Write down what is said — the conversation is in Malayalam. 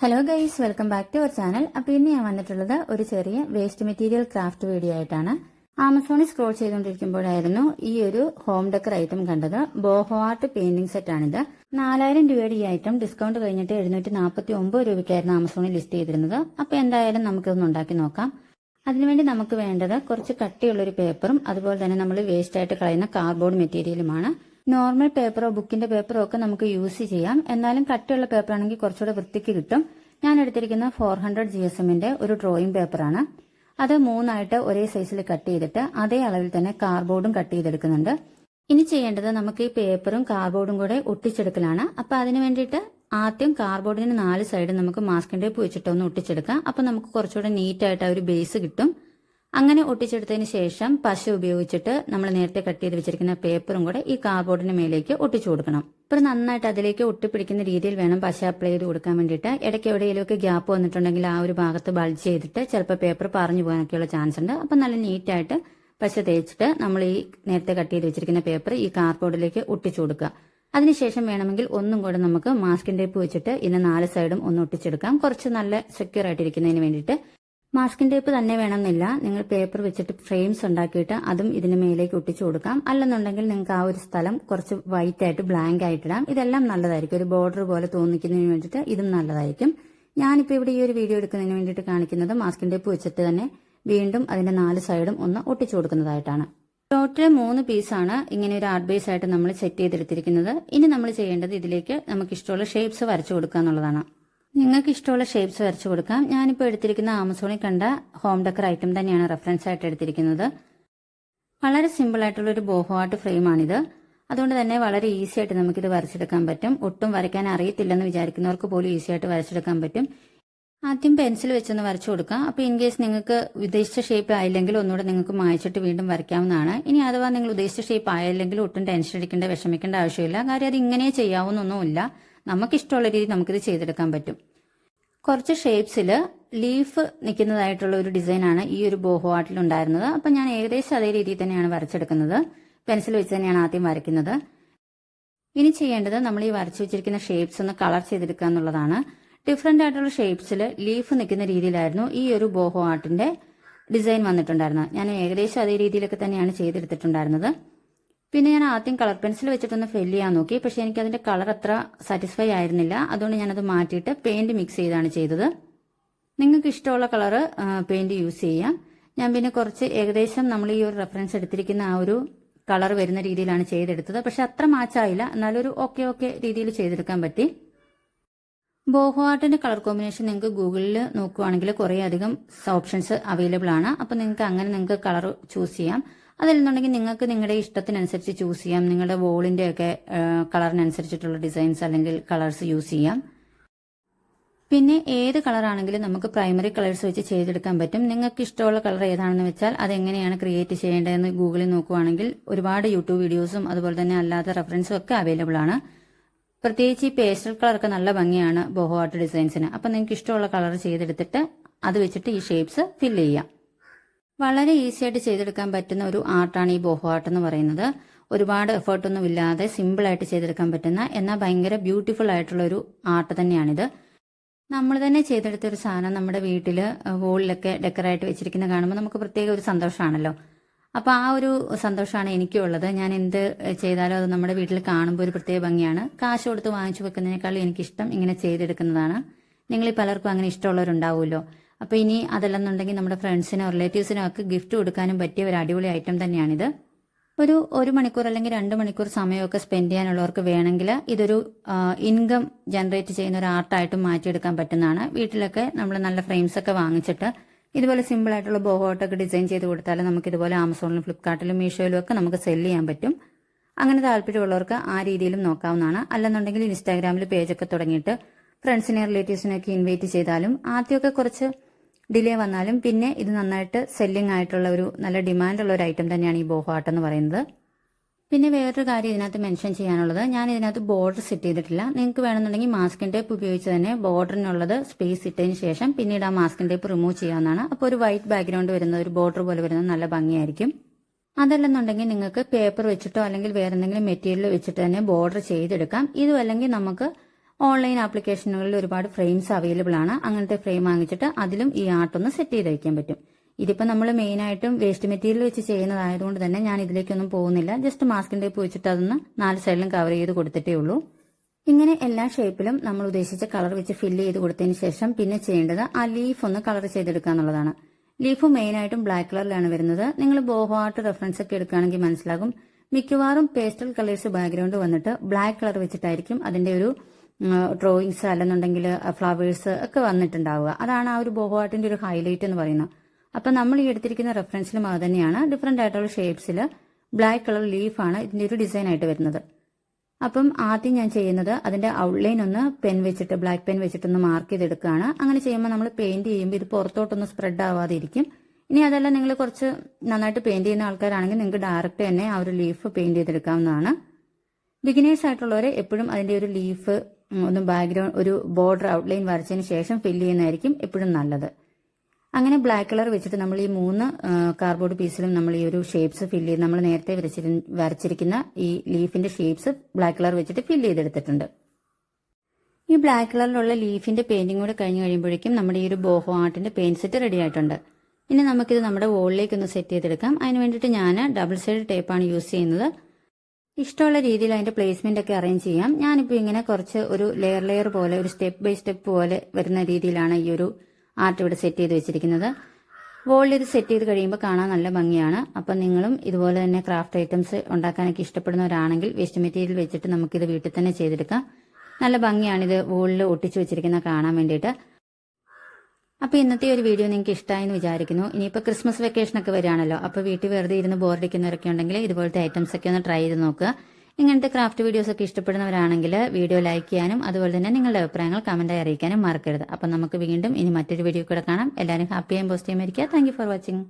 Hello guys, welcome back to our channel. അപ്പോൾ ഇന്ന് ഞാൻ വന്നിട്ടുള്ളത് ഒരു ചെറിയ വേസ്റ്റ് മെറ്റീരിയൽ ക്രാഫ്റ്റ് വീഡിയോ ആയിട്ടാണ്. ആമസോണിൽ സ്ക്രോൾ ചെയ്തുകൊണ്ടിരിക്കുമ്പോഴായിരുന്നു ഈ ഒരു ഹോം ഡെക്കർ ഐറ്റം കണ്ടത്. ബോഹോ ആർട്ട് പെയിന്റിംഗ് സെറ്റ് ആണിത്. 4000 രൂപയുടെ ഈ ഐറ്റം ഡിസ്കൗണ്ട് കഴിഞ്ഞിട്ട് 749 രൂപയ്ക്കായിരുന്നു ആമസോണിൽ ലിസ്റ്റ് ചെയ്തിരുന്നത്. അപ്പോൾ എന്തായാലും നമുക്കിതൊന്ന് ഉണ്ടാക്കി നോക്കാം. അതിനുവേണ്ടി നമുക്ക് വേണ്ടത് കുറച്ച് കട്ടിയുള്ളൊരു പേപ്പറും അതുപോലെ തന്നെ നമ്മൾ വേസ്റ്റ് ആയിട്ട് കളയുന്ന കാർഡ്ബോർഡ് മെറ്റീരിയലുമാണ്. നോർമൽ പേപ്പറോ ബുക്കിന്റെ പേപ്പറോ ഒക്കെ നമുക്ക് യൂസ് ചെയ്യാം. എന്നാലും കട്ടിയുള്ള പേപ്പർ ആണെങ്കിൽ കുറച്ചുകൂടെ വൃത്തിക്ക് കിട്ടും. ഞാൻ എടുത്തിരിക്കുന്ന 400 GSMന്റെ ഒരു ഡ്രോയിങ് പേപ്പറാണ്. അത് 3 ഒരേ സൈസിൽ കട്ട് ചെയ്തിട്ട് അതേ അളവിൽ തന്നെ കാർഡ്ബോർഡും കട്ട് ചെയ്തെടുക്കുന്നുണ്ട്. ഇനി ചെയ്യേണ്ടത് നമുക്ക് ഈ പേപ്പറും കാർഡ്ബോർഡും കൂടെ ഒട്ടിച്ചെടുക്കലാണ്. അപ്പൊ അതിന് വേണ്ടിയിട്ട് ആദ്യം കാർഡ്ബോർഡിന് 4 സൈഡും നമുക്ക് മാസ്കിംഗ് ടേപ്പ് വെച്ചിട്ട് ഒന്ന് ഒട്ടിച്ചെടുക്കാം. അപ്പൊ നമുക്ക് കുറച്ചുകൂടെ നീറ്റായിട്ട് ആ ഒരു ബേസ് കിട്ടും. അങ്ങനെ ഒട്ടിച്ചെടുത്തതിന് ശേഷം പശ ഉപയോഗിച്ചിട്ട് നമ്മൾ നേരത്തെ കട്ട് ചെയ്ത് വെച്ചിരിക്കുന്ന പേപ്പറും കൂടെ ഈ കാർഡ്ബോർഡിന് മേലേക്ക് ഒട്ടിച്ചു കൊടുക്കണം. ഇപ്പോൾ നന്നായിട്ട് അതിലേക്ക് ഒട്ടിപ്പിടിക്കുന്ന രീതിയിൽ വേണം പശ അപ്ലൈ ചെയ്ത് കൊടുക്കാൻ വേണ്ടിയിട്ട്. ഇടയ്ക്ക് എവിടെയെങ്കിലുമൊക്കെ ഗ്യാപ്പ് വന്നിട്ടുണ്ടെങ്കിൽ ആ ഒരു ഭാഗത്ത് ബൾജ് ചെയ്തിട്ട് ചിലപ്പോൾ പേപ്പർ പറഞ്ഞു പോകാനൊക്കെയുള്ള ചാൻസ് ഉണ്ട്. അപ്പം നല്ല നീറ്റായിട്ട് പശ തേച്ചിട്ട് നമ്മൾ ഈ നേരത്തെ കട്ട് ചെയ്ത് വെച്ചിരിക്കുന്ന പേപ്പർ ഈ കാർഡ്ബോർഡിലേക്ക് ഒട്ടിച്ചു കൊടുക്കുക. അതിനുശേഷം വേണമെങ്കിൽ ഒന്നും കൂടെ നമുക്ക് മാസ്കിംഗ് ടേപ്പ് വെച്ചിട്ട് ഇതിന് 4 സൈഡും ഒന്ന് ഒട്ടിച്ചെടുക്കാം. കുറച്ച് നല്ല സെക്യൂർ ആയിട്ടിരിക്കുന്നതിന് വേണ്ടിയിട്ട്. മാസ്കിംഗ് ടേപ്പ് തന്നെ വേണമെന്നില്ല, നിങ്ങൾ പേപ്പർ വെച്ചിട്ട് ഫ്രെയിംസ് ഉണ്ടാക്കിയിട്ട് അതും ഇതിന് മേലേക്ക് ഒട്ടിച്ചു കൊടുക്കാം. അല്ലെന്നുണ്ടെങ്കിൽ നിങ്ങൾക്ക് ആ ഒരു സ്ഥലം കുറച്ച് വൈറ്റ് ആയിട്ട് ബ്ലാങ്ക് ആയിട്ടിടാം. ഇതെല്ലാം നല്ലതായിരിക്കും. ഒരു ബോർഡർ പോലെ തോന്നിക്കുന്നതിന് വേണ്ടിയിട്ട് ഇതും നല്ലതായിരിക്കും. ഞാനിപ്പോൾ ഇവിടെ ഈ ഒരു വീഡിയോ എടുക്കുന്നതിന് വേണ്ടിയിട്ട് കാണിക്കുന്നത് മാസ്കിംഗ് ടേപ്പ് വെച്ചിട്ട് തന്നെ വീണ്ടും അതിന്റെ 4 സൈഡും ഒന്ന് ഒട്ടിച്ചു കൊടുക്കുന്നതായിട്ടാണ്. ടോട്ടൽ 3 പീസാണ് ഇങ്ങനെ ഒരു ആർട്ട് ബേസ് ആയിട്ട് നമ്മൾ സെറ്റ് ചെയ്തെടുത്തിരിക്കുന്നത്. ഇനി നമ്മൾ ചെയ്യേണ്ടത് ഇതിലേക്ക് നമുക്ക് ഇഷ്ടമുള്ള ഷേപ്സ് വരച്ചു കൊടുക്കുക എന്നുള്ളതാണ്. നിങ്ങൾക്ക് ഇഷ്ടമുള്ള ഷേപ്സ് വരച്ചു കൊടുക്കാം. ഞാനിപ്പോൾ എടുത്തിരിക്കുന്ന ആമസോണിൽ കണ്ട ഹോം ഡെക്കർ ഐറ്റം തന്നെയാണ് റെഫറൻസ് ആയിട്ട് എടുത്തിരിക്കുന്നത്. വളരെ സിമ്പിൾ ആയിട്ടുള്ള ഒരു ബോഹോ ആർട്ട് ഫ്രെയിമാണിത്. അതുകൊണ്ട് തന്നെ വളരെ ഈസി ആയിട്ട് നമുക്കിത് വരച്ചെടുക്കാൻ പറ്റും. ഒട്ടും വരയ്ക്കാൻ അറിയത്തില്ലെന്ന് വിചാരിക്കുന്നവർക്ക് പോലും ഈസി ആയിട്ട് വരച്ചെടുക്കാൻ പറ്റും. ആദ്യം പെൻസിൽ വെച്ചൊന്ന് വരച്ചു കൊടുക്കാം. അപ്പോൾ ഇൻ കേസ് നിങ്ങൾക്ക് ഉദ്ദേശിച്ച ഷേപ്പ് ആയില്ലെങ്കിൽ ഒന്നുകൂടെ നിങ്ങൾക്ക് മായ്ച്ചിട്ട് വീണ്ടും വരയ്ക്കാവുന്നതാണ്. ഇനി അഥവാ നിങ്ങൾ ഉദ്ദേശിച്ച ഷേപ്പ് ആയില്ലെങ്കിൽ ഒട്ടും ടെൻഷൻ അടിക്കേണ്ട, വിഷമിക്കേണ്ട ആവശ്യമില്ല. കാര്യം അത് ഇങ്ങനെ ചെയ്യാവുന്നൊന്നുമില്ല. നമുക്കിഷ്ടമുള്ള രീതി നമുക്കിത് ചെയ്തെടുക്കാൻ പറ്റും. കുറച്ച് ഷേപ്സിൽ ലീഫ് നിൽക്കുന്നതായിട്ടുള്ള ഒരു ഡിസൈനാണ് ഈ ഒരു ബോഹോ ആർട്ടിൽ ഉണ്ടായിരുന്നത്. അപ്പം ഞാൻ ഏകദേശം അതേ രീതിയിൽ തന്നെയാണ് വരച്ചെടുക്കുന്നത്. പെൻസിൽ വെച്ച് തന്നെയാണ് ആദ്യം വരയ്ക്കുന്നത്. ഇനി ചെയ്യേണ്ടത് നമ്മൾ ഈ വരച്ചു വെച്ചിരിക്കുന്ന ഷേപ്സ് ഒന്ന് കളർ ചെയ്തെടുക്കുക എന്നുള്ളതാണ്. ഡിഫറെന്റ് ആയിട്ടുള്ള ഷേപ്സിൽ ലീഫ് നിൽക്കുന്ന രീതിയിലായിരുന്നു ഈ ഒരു ബോഹോ ആർട്ടിന്റെ ഡിസൈൻ വന്നിട്ടുണ്ടായിരുന്നത്. ഞാൻ ഏകദേശം അതേ രീതിയിലൊക്കെ തന്നെയാണ് ചെയ്തെടുത്തിട്ടുണ്ടായിരുന്നത്. പിന്നെ ഞാൻ ആദ്യം കളർ പെൻസിൽ വെച്ചിട്ടൊന്ന് ഫിൽ ചെയ്യാൻ നോക്കി. പക്ഷെ എനിക്ക് അതിന്റെ കളർ അത്ര സാറ്റിസ്ഫൈ ആയിരുന്നില്ല. അതുകൊണ്ട് ഞാനത് മാറ്റിയിട്ട് പെയിന്റ് മിക്സ് ചെയ്താണ് ചെയ്തത്. നിങ്ങൾക്ക് ഇഷ്ടമുള്ള കളർ പെയിന്റ് യൂസ് ചെയ്യാം. ഞാൻ പിന്നെ കുറച്ച് ഏകദേശം നമ്മൾ ഈ ഒരു റെഫറൻസ് എടുത്തിരിക്കുന്ന ആ ഒരു കളർ വരുന്ന രീതിയിലാണ് ചെയ്തെടുത്തത്. പക്ഷെ അത്ര മാച്ചായില്ല, എന്നാലും ഒരു ഓക്കെ രീതിയിൽ ചെയ്തെടുക്കാൻ പറ്റി. ബോഹോ ആർട്ടിന്റെ കളർ കോമ്പിനേഷൻ നിങ്ങൾക്ക് ഗൂഗിളിൽ നോക്കുവാണെങ്കിൽ കുറേ അധികം ഓപ്ഷൻസ് അവൈലബിൾ ആണ്. അപ്പൊ നിങ്ങൾക്ക് കളർ ചൂസ് ചെയ്യാം. അതല്ലെന്നുണ്ടെങ്കിൽ നിങ്ങൾക്ക് നിങ്ങളുടെ ഇഷ്ടത്തിനനുസരിച്ച് ചൂസ് ചെയ്യാം. നിങ്ങളുടെ വോളിന്റെ ഒക്കെ കളറിനനുസരിച്ചിട്ടുള്ള ഡിസൈൻസ് അല്ലെങ്കിൽ കളേഴ്സ് യൂസ് ചെയ്യാം. പിന്നെ ഏത് കളറാണെങ്കിലും നമുക്ക് പ്രൈമറി കളേഴ്സ് വെച്ച് ചെയ്തെടുക്കാൻ പറ്റും. നിങ്ങൾക്ക് ഇഷ്ടമുള്ള കളർ ഏതാണെന്ന് വെച്ചാൽ അതെങ്ങനെയാണ് ക്രിയേറ്റ് ചെയ്യേണ്ടതെന്ന് ഗൂഗിളിൽ നോക്കുവാണെങ്കിൽ ഒരുപാട് യൂട്യൂബ് വീഡിയോസും അതുപോലെ തന്നെ അല്ലാത്ത റെഫറൻസും ഒക്കെ അവൈലബിൾ ആണ്. പ്രത്യേകിച്ച് ഈ പേസ്റ്റൽ കളറൊക്കെ നല്ല ഭംഗിയാണ് ബോഹോ ആർട്ട് ഡിസൈൻസിന്. അപ്പം നിങ്ങൾക്ക് ഇഷ്ടമുള്ള കളർ ചെയ്തെടുത്തിട്ട് അത് വെച്ചിട്ട് ഈ ഷേപ്സ് ഫില്ല് ചെയ്യാം. വളരെ ഈസി ആയിട്ട് ചെയ്തെടുക്കാൻ പറ്റുന്ന ഒരു ആർട്ടാണ് ഈ ബോഹോ ആർട്ട് എന്ന് പറയുന്നത്. ഒരുപാട് എഫേർട്ടൊന്നും ഇല്ലാതെ സിമ്പിളായിട്ട് ചെയ്തെടുക്കാൻ പറ്റുന്ന എന്നാൽ ഭയങ്കര ബ്യൂട്ടിഫുൾ ആയിട്ടുള്ള ഒരു ആർട്ട് തന്നെയാണിത്. നമ്മൾ തന്നെ ചെയ്തെടുത്ത ഒരു സാധനം നമ്മുടെ വീട്ടിൽ വോളിലൊക്കെ ഡെക്കറായിട്ട് വെച്ചിരിക്കുന്ന കാണുമ്പോൾ നമുക്ക് പ്രത്യേക ഒരു സന്തോഷമാണല്ലോ. അപ്പോൾ ആ ഒരു സന്തോഷമാണ് എനിക്കുള്ളത്. ഞാൻ എന്ത് ചെയ്താലും അത് നമ്മുടെ വീട്ടിൽ കാണുമ്പോൾ ഒരു പ്രത്യേക ഭംഗിയാണ്. കാശ് കൊടുത്ത് വാങ്ങിച്ചു വെക്കുന്നതിനേക്കാളും എനിക്കിഷ്ടം ഇങ്ങനെ ചെയ്തെടുക്കുന്നതാണ്. നിങ്ങളിൽ പലർക്കും അങ്ങനെ ഇഷ്ടമുള്ളവരുണ്ടാവുമല്ലോ. അപ്പോൾ ഇനി അതല്ലെന്നുണ്ടെങ്കിൽ നമ്മുടെ ഫ്രണ്ട്സിനോ റിലേറ്റീവ്സിനോ ഒക്കെ ഗിഫ്റ്റ് കൊടുക്കാനും പറ്റിയ ഒരു അടിപൊളി ഐറ്റം തന്നെയാണിത്. ഒരു മണിക്കൂർ അല്ലെങ്കിൽ 2 മണിക്കൂർ സമയമൊക്കെ സ്പെൻഡ് ചെയ്യാനുള്ളവർക്ക് വേണമെങ്കിൽ ഇതൊരു ഇൻകം ജനറേറ്റ് ചെയ്യുന്ന ഒരു ആർട്ടായിട്ടും മാറ്റിയെടുക്കാൻ പറ്റുന്നതാണ്. വീട്ടിലൊക്കെ നമ്മൾ നല്ല ഫ്രെയിംസ് ഒക്കെ വാങ്ങിച്ചിട്ട് ഇതുപോലെ സിമ്പിൾ ആയിട്ടുള്ള ബോഹോ ആർട്ടൊക്കെ ഡിസൈൻ ചെയ്ത് കൊടുത്താൽ നമുക്ക് ഇതുപോലെ ആമസോണിലും ഫ്ലിപ്കാർട്ടിലും മീഷോയിലും ഒക്കെ നമുക്ക് സെല്ല് ചെയ്യാൻ പറ്റും. അങ്ങനെ താല്പര്യമുള്ളവർക്ക് ആ രീതിയിലും നോക്കാവുന്നതാണ്. അല്ലെന്നുണ്ടെങ്കിൽ ഇൻസ്റ്റാഗ്രാമിൽ പേജൊക്കെ തുടങ്ങിയിട്ട് ഫ്രണ്ട്സിനെ റിലേറ്റീവ്സിനെയൊക്കെ ഇൻവൈറ്റ് ചെയ്താലും ആദ്യമൊക്കെ കുറച്ച് ഡിലേ വന്നാലും പിന്നെ ഇത് നന്നായിട്ട് സെല്ലിംഗ് ആയിട്ടുള്ള ഒരു നല്ല ഡിമാൻഡുള്ള ഒരു ഐറ്റം തന്നെയാണ് ഈ ബോഹോ ആർട്ട് എന്ന് പറയുന്നത്. പിന്നെ വേറൊരു കാര്യം ഇതിനകത്ത് മെൻഷൻ ചെയ്യാനുള്ളത്, ഞാൻ ഇതിനകത്ത് ബോർഡർ സെറ്റ് ചെയ്തിട്ടില്ല. നിങ്ങൾക്ക് വേണമെന്നുണ്ടെങ്കിൽ മാസ്കിംഗ് ടേപ്പ് ഉപയോഗിച്ച് തന്നെ ബോർഡറിനുള്ളത് സ്പേസ് ഇട്ടതിന് ശേഷം പിന്നീട് ആ മാസ്കിംഗ് ടേപ്പ് റിമൂവ് ചെയ്യാവുന്നതാണ്. അപ്പോൾ ഒരു വൈറ്റ് ബാക്ക്ഗ്രൗണ്ട് വരുന്ന ഒരു ബോർഡർ പോലെ വരുന്നത് നല്ല ഭംഗിയായിരിക്കും. അതല്ലെന്നുണ്ടെങ്കിൽ നിങ്ങൾക്ക് പേപ്പർ വെച്ചിട്ടോ അല്ലെങ്കിൽ വേറെ എന്തെങ്കിലും മെറ്റീരിയൽ വെച്ചിട്ട് തന്നെ ബോർഡർ ചെയ്തെടുക്കാം. ഇതും അല്ലെങ്കിൽ നമുക്ക് ഓൺലൈൻ ആപ്ലിക്കേഷനുകളിൽ ഒരുപാട് ഫ്രെയിംസ് അവൈലബിൾ ആണ്. അങ്ങനത്തെ ഫ്രെയിം വാങ്ങിച്ചിട്ട് അതിലും ഈ ആർട്ടൊന്ന് സെറ്റ് ചെയ്ത് വയ്ക്കാൻ പറ്റും. ഇതിപ്പോൾ നമ്മൾ മെയിനായിട്ടും വേസ്റ്റ് മെറ്റീരിയൽ വെച്ച് ചെയ്യുന്നതായതുകൊണ്ട് തന്നെ ഞാൻ ഇതിലേക്കൊന്നും പോകുന്നില്ല. ജസ്റ്റ് മാസ്കിൻ ടേപ്പ് വെച്ചിട്ട് അതൊന്ന് 4 സൈഡിലും കവർ ചെയ്ത് കൊടുത്തിട്ടേ ഉള്ളൂ. ഇങ്ങനെ എല്ലാ ഷേപ്പിലും നമ്മൾ ഉദ്ദേശിച്ച കളർ വെച്ച് ഫില്ല് ചെയ്ത് കൊടുത്തതിന് ശേഷം പിന്നെ ചെയ്യേണ്ടത് ആ ലീഫ് ഒന്ന് കളർ ചെയ്തെടുക്കുക എന്നുള്ളതാണ്. ലീഫ് മെയിനായിട്ടും ബ്ലാക്ക് കളറിലാണ് വരുന്നത്. നിങ്ങൾ ബോഹോ ആർട്ട് റെഫറൻസ് ഒക്കെ എടുക്കുകയാണെങ്കിൽ മനസ്സിലാകും. മിക്കവാറും പേസ്റ്റൽ കളേഴ്സ് ബാക്ക്ഗ്രൗണ്ട് വന്നിട്ട് ബ്ലാക്ക് കളർ വെച്ചിട്ടായിരിക്കും അതിന്റെ ഒരു ഡ്രോയിങ്സ് അല്ലെന്നുണ്ടെങ്കിൽ ഫ്ലവേഴ്സ് ഒക്കെ വന്നിട്ടുണ്ടാവുക. അതാണ് ആ ഒരു ബോഹോ ആർട്ടിന്റെ ഒരു ഹൈലൈറ്റ് എന്ന് പറയുന്നത്. അപ്പൊ നമ്മൾ ഈ എടുത്തിരിക്കുന്ന റെഫറൻസിലും അത് തന്നെയാണ്. ഡിഫറെന്റ് ആയിട്ടുള്ള ഷേപ്സിൽ ബ്ലാക്ക് കളർ ലീഫാണ് ഇതിന്റെ ഒരു ഡിസൈൻ ആയിട്ട് വരുന്നത്. അപ്പം ആദ്യം ഞാൻ ചെയ്യുന്നത് അതിന്റെ ഔട്ട്ലൈൻ ഒന്ന് പെൻ വെച്ചിട്ട് ബ്ലാക്ക് പെൻ വെച്ചിട്ടൊന്ന് മാർക്ക് ചെയ്തെടുക്കുകയാണ്. അങ്ങനെ ചെയ്യുമ്പോൾ നമ്മൾ പെയിന്റ് ചെയ്യുമ്പോൾ ഇത് പുറത്തോട്ടൊന്ന് സ്പ്രെഡ് ആവാതെ ഇരിക്കും. ഇനി അതല്ല നിങ്ങൾ കുറച്ച് നന്നായിട്ട് പെയിന്റ് ചെയ്യുന്ന ആൾക്കാരാണെങ്കിൽ നിങ്ങൾക്ക് ഡയറക്റ്റ് തന്നെ ആ ഒരു ലീഫ് പെയിന്റ് ചെയ്തെടുക്കാവുന്നതാണ്. ബിഗിനേഴ്സ് ആയിട്ടുള്ളവരെ എപ്പോഴും അതിന്റെ ഒരു ലീഫ് ഒന്ന് ബാക്ക്ഗ്രൗണ്ട് ഒരു ബോർഡർ ഔട്ട്ലൈൻ വരച്ചതിന് ശേഷം ഫില്ല് ചെയ്യുന്നതായിരിക്കും എപ്പോഴും നല്ലത്. അങ്ങനെ ബ്ലാക്ക് കളർ വെച്ചിട്ട് നമ്മൾ ഈ 3 കാർഡ്ബോർഡ് പീസിലും നമ്മൾ ഈ ഒരു ഷേപ്സ് ഫില്ല് ചെയ്ത് നമ്മൾ നേരത്തെ വരച്ചിരിക്കുന്ന ഈ ലീഫിന്റെ ഷേപ്സ് ബ്ലാക്ക് കളർ വെച്ചിട്ട് ഫില്ല് ചെയ്തെടുത്തിട്ടുണ്ട്. ഈ ബ്ലാക്ക് കളറിലുള്ള ലീഫിന്റെ പെയിന്റിംഗ് കൂടെ കഴിഞ്ഞ് കഴിയുമ്പോഴേക്കും നമ്മുടെ ഈ ഒരു ബോഹോ ആർട്ടിന്റെ പെയിന്റ് സെറ്റ് റെഡി ആയിട്ടുണ്ട്. ഇനി നമുക്കിത് നമ്മുടെ വോളിലേക്ക് ഒന്ന് സെറ്റ് ചെയ്തെടുക്കാം. അതിന് വേണ്ടിയിട്ട് ഞാൻ ഡബിൾ സൈഡ് ടേപ്പാണ് യൂസ് ചെയ്യുന്നത്. ഇഷ്ടമുള്ള രീതിയിൽ അതിന്റെ പ്ലേസ്മെന്റ് ഒക്കെ അറേഞ്ച് ചെയ്യാം. ഞാനിപ്പോൾ ഇങ്ങനെ കുറച്ച് ഒരു ലെയർ പോലെ ഒരു സ്റ്റെപ്പ് ബൈ സ്റ്റെപ്പ് പോലെ വരുന്ന രീതിയിലാണ് ഈ ഒരു ആർട്ട് ഇവിടെ സെറ്റ് ചെയ്ത് വെച്ചിരിക്കുന്നത്. വോളിൽ ഇത് സെറ്റ് ചെയ്ത് കഴിയുമ്പോൾ കാണാൻ നല്ല ഭംഗിയാണ്. അപ്പം നിങ്ങളും ഇതുപോലെ തന്നെ ക്രാഫ്റ്റ് ഐറ്റംസ് ഉണ്ടാക്കാനൊക്കെ ഇഷ്ടപ്പെടുന്നവരാണെങ്കിൽ വേസ്റ്റ് മെറ്റീരിയൽ വെച്ചിട്ട് നമുക്കിത് വീട്ടിൽ തന്നെ ചെയ്തെടുക്കാം. നല്ല ഭംഗിയാണിത് വോളിൽ ഒട്ടിച്ചു വെച്ചിരിക്കുന്നത് കാണാൻ വേണ്ടിയിട്ട്. അപ്പോൾ ഇന്നത്തെ ഒരു വീഡിയോ നിങ്ങൾക്ക് ഇഷ്ടമായെന്ന് വിചാരിക്കുന്നു. ഇനിയിപ്പോൾ ക്രിസ്മസ് വെക്കേഷൻ ഒക്കെ വരികയാണല്ലോ. അപ്പോൾ വീട്ടിൽ വെറുതെ ഇരുന്ന് ബോറടിക്കുന്നവരൊക്കെ ഉണ്ടെങ്കിൽ ഇതുപോലത്തെ ഐറ്റംസ് ഒക്കെ ഒന്ന് ട്രൈ ചെയ്ത് നോക്കുക. ഇങ്ങനത്തെ ക്രാഫ്റ്റ് വീഡിയോസ് ഒക്കെ ഇഷ്ടപ്പെടുന്നവരാണെങ്കിൽ വീഡിയോ ലൈക്ക് ചെയ്യാനും അതുപോലെ തന്നെ നിങ്ങളുടെ അഭിപ്രായങ്ങൾ കമന്റായി അറിയിക്കാനും മറക്കരുത്. അപ്പം നമുക്ക് വീണ്ടും ഇനി മറ്റൊരു വീഡിയോ കൂടെ കാണാം. എല്ലാവരും ഹാപ്പിയായും പോസിറ്റീവായും ഇരിക്കുക. Thank you for watching.